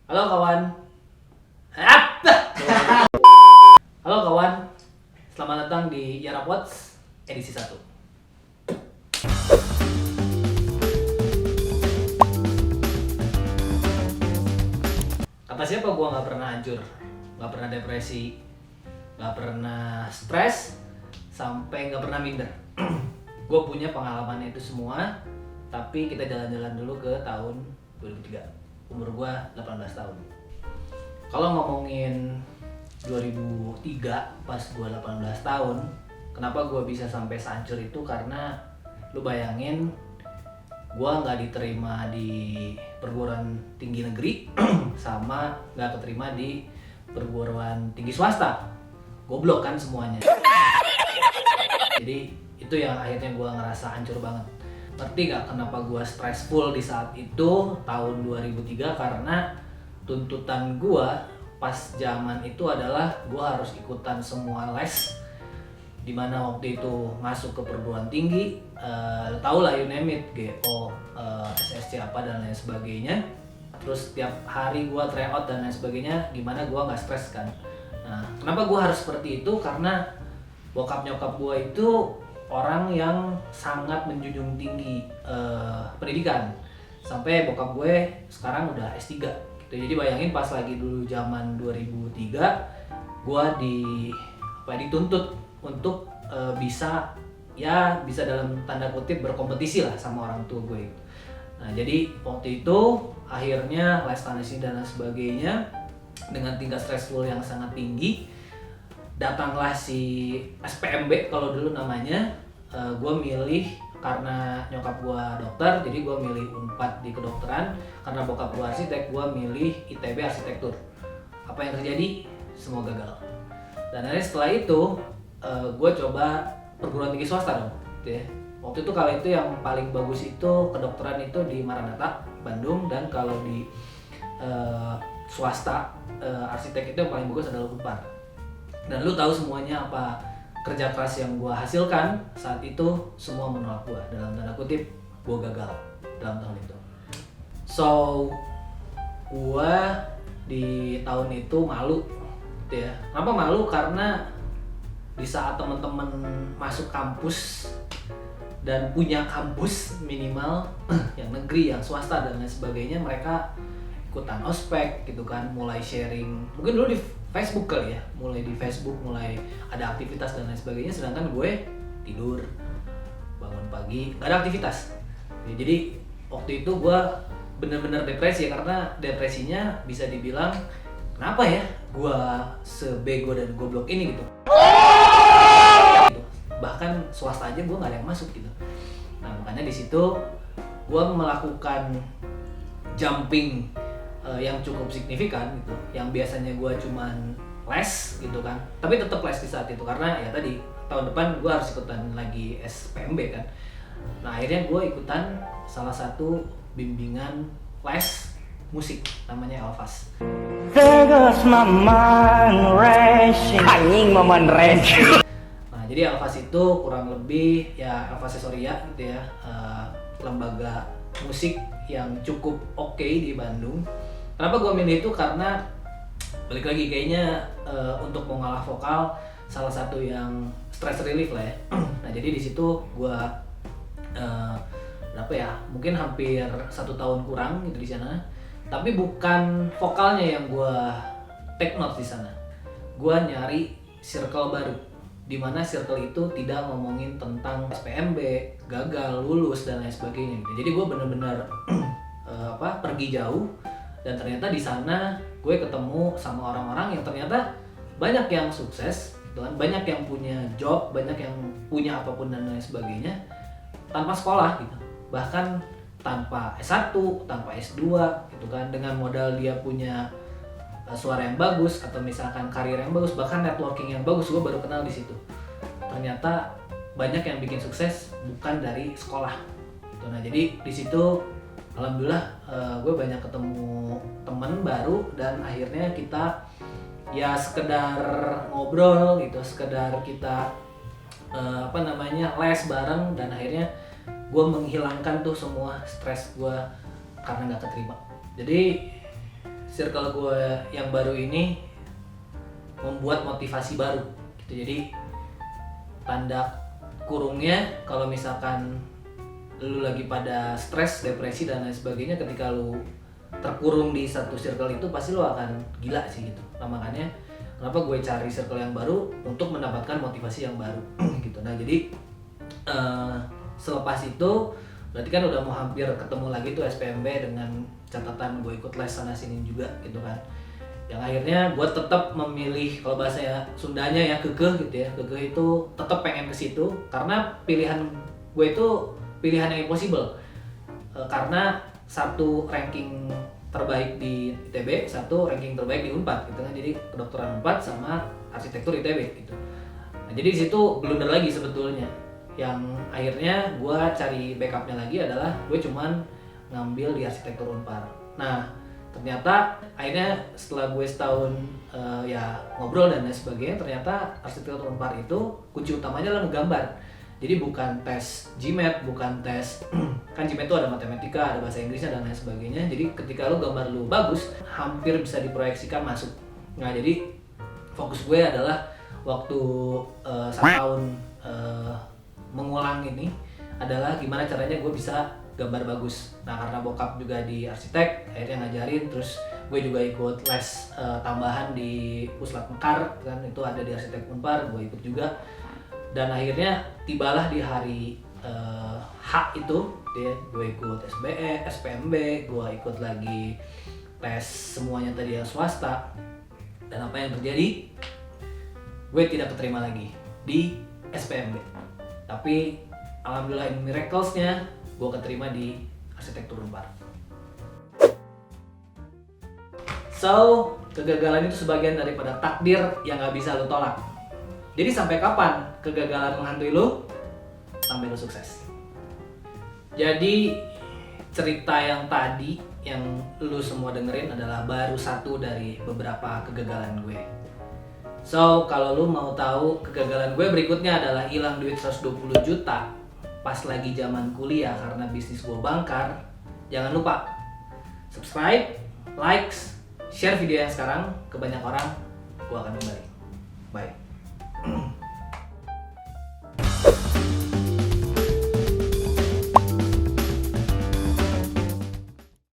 Halo kawan. Apa? Halo kawan. Selamat datang di Yara Pods edisi 1. Kata siapa gua nggak pernah hancur, nggak pernah depresi, nggak pernah stres, sampai nggak pernah minder. Gue punya pengalaman itu semua, tapi kita jalan-jalan dulu ke tahun 2003. Umur gue 18 tahun. Kalau ngomongin 2003 pas gue 18 tahun, kenapa gue bisa sampai sehancur itu? Karena lu bayangin, gue nggak diterima di perguruan tinggi negeri sama nggak keterima di perguruan tinggi swasta. Goblok kan semuanya. Jadi itu yang akhirnya gue ngerasa hancur banget. Ngerti gak kenapa gue stressful di saat itu tahun 2003? Karena tuntutan gue pas zaman itu adalah gue harus ikutan semua les, dimana waktu itu masuk ke perguruan tinggi, lo tau lah, you name it, GO, SSC apa dan lain sebagainya. Terus tiap hari gue tryout dan lain sebagainya, dimana gue gak stres kan. Nah, kenapa gue harus seperti itu? Karena bokap nyokap gue itu orang yang sangat menjunjung tinggi pendidikan. Sampai bokap gue sekarang udah S3 gitu. Jadi bayangin pas lagi dulu zaman 2003, gue dituntut untuk bisa dalam tanda kutip berkompetisi lah sama orang tua gue. Nah, jadi waktu itu akhirnya les tanesi dan lain sebagainya dengan tingkat stressful yang sangat tinggi. Datanglah si SPMB kalau dulu namanya. Gue milih karena nyokap gue dokter, jadi gue milih Unpad di kedokteran. Karena bokap gue arsitek, gue milih ITB arsitektur. Apa yang terjadi? Semua gagal. Dan akhirnya setelah itu gue coba perguruan tinggi swasta dong gitu ya. Waktu itu kalau itu yang paling bagus itu kedokteran itu di Maranatha, Bandung. Dan kalau di swasta arsitek itu yang paling bagus adalah Unpad. Dan lu tahu semuanya apa kerja keras yang gue hasilkan saat itu semua menolak gue, dalam tanda kutip gue gagal dalam tahun itu. So gue di tahun itu malu gitu ya. Kenapa malu? Karena di saat teman-teman masuk kampus dan punya kampus minimal yang negeri, yang swasta dan lain sebagainya, mereka ikutan ospek gitu kan, mulai sharing mungkin dulu di Facebook kali ya, mulai di Facebook mulai ada aktivitas dan lain sebagainya, sedangkan gue tidur, bangun pagi, gak ada aktivitas. Ya, jadi waktu itu gue bener-bener depresi ya, karena depresinya bisa dibilang kenapa ya gue sebego dan goblok ini gitu. Bahkan swasta aja gue gak ada yang masuk gitu. Nah makanya di situ gue melakukan jumping yang cukup signifikan gitu, yang biasanya gue cuman les gitu kan, tapi tetap les di saat itu karena ya tadi tahun depan gue harus ikutan lagi SPMB kan. Nah akhirnya gue ikutan salah satu bimbingan les musik namanya Elvas. Nah jadi Elvas itu kurang lebih ya Elvasesoria gitu ya, lembaga musik yang cukup oke di Bandung. Kenapa gue milih itu? Karena balik lagi kayaknya untuk mengolah vokal salah satu yang stress relief lah ya. Nah jadi di situ gue mungkin hampir 1 tahun kurang gitu di sana. Tapi bukan vokalnya yang gue take note di sana. Gue nyari circle baru, dimana circle itu tidak ngomongin tentang SPMB, gagal, lulus dan lain sebagainya gitu. Jadi gue bener-bener pergi jauh. Dan ternyata di sana gue ketemu sama orang-orang yang ternyata banyak yang sukses, banyak yang punya job, banyak yang punya apapun dan lain sebagainya tanpa sekolah gitu. Bahkan tanpa S1, tanpa S2 gitu kan, dengan modal dia punya suara yang bagus atau misalkan karir yang bagus, bahkan networking yang bagus. Gue baru kenal di situ. Ternyata banyak yang bikin sukses bukan dari sekolah gitu. Nah jadi di situ alhamdulillah gue banyak ketemu temen baru dan akhirnya kita ya sekedar ngobrol gitu, sekedar kita les bareng, dan akhirnya gue menghilangkan tuh semua stres gue karena nggak keterima. Jadi circle gue yang baru ini membuat motivasi baru gitu. Jadi tanda kurungnya kalau misalkan lu lagi pada stres, depresi dan lain sebagainya, ketika lu terkurung di satu circle itu pasti lu akan gila sih gitu. Nah makanya kenapa gue cari circle yang baru untuk mendapatkan motivasi yang baru gitu. Nah jadi selepas itu berarti kan udah mau hampir ketemu lagi tuh SPMB dengan catatan gue ikut les sana sini juga gitu kan. Yang akhirnya gue tetap memilih, kalau bahasa ya Sundanya ya kekeh gitu ya, kekeh itu tetap pengen ke situ karena pilihan gue itu pilihan yang impossible. Karena satu ranking terbaik di ITB, satu ranking terbaik di Unpad gitu kan. Jadi kedokteran Unpad sama arsitektur ITB gitu. Nah, jadi di situ blunder lagi sebetulnya. Yang akhirnya gue cari backupnya lagi adalah gue cuman ngambil di arsitektur Unpad. Nah ternyata akhirnya setelah gue setahun ya ngobrol dan lain sebagainya, ternyata arsitektur Unpad itu kunci utamanya adalah menggambar. Jadi bukan tes GMAT, bukan tes kan GMAT itu ada matematika, ada bahasa Inggrisnya dan lain sebagainya. Jadi ketika lu gambar lu bagus, hampir bisa diproyeksikan masuk. Nah jadi fokus gue adalah waktu 1 tahun mengulang ini adalah gimana caranya gue bisa gambar bagus. Nah karena bokap juga di arsitek, akhirnya ngajarin, terus gue juga ikut les tambahan di Puslat Mekar kan, itu ada di arsitek Unpar, gue ikut juga. Dan akhirnya tibalah di hari H itu, gue ikut SBE, SPMB, gue ikut lagi tes semuanya tadi yang swasta. Dan apa yang terjadi? Gue tidak keterima lagi di SPMB. Tapi alhamdulillah in miracles-nya gue keterima di arsitektur Unpar. So, kegagalan itu sebagian daripada takdir yang gak bisa lo tolak. Jadi sampai kapan kegagalan menghantui lo? Sampai lo sukses. Jadi cerita yang tadi yang lu semua dengerin adalah baru satu dari beberapa kegagalan gue. So, kalau lu mau tahu kegagalan gue berikutnya adalah hilang duit 120 juta pas lagi zaman kuliah karena bisnis gue bangkar. Jangan lupa subscribe, likes, share video yang sekarang ke banyak orang. Gue akan kembali. Bye.